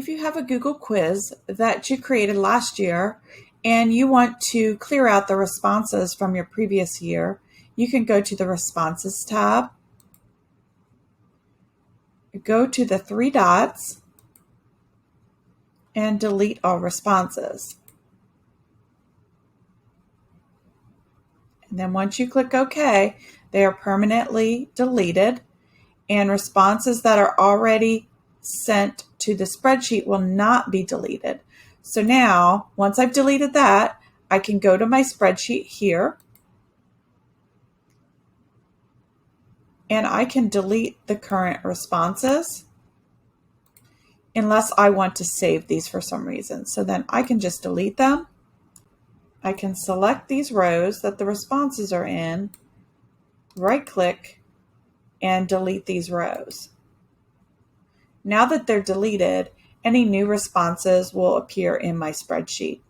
If you have a Google quiz that you created last year and you want to clear out the responses from your previous year, you can go to the Responses tab, go to the three dots, and delete all responses. And then once you click OK, they are permanently deleted, and responses that are already sent to the spreadsheet will not be deleted. So now, once I've deleted that, I can go to my spreadsheet here, and I can delete the current responses unless I want to save these for some reason. So then I can just delete them. I can select these rows that the responses are in, right-click, and delete these rows. Now that they're deleted, any new responses will appear in my spreadsheet.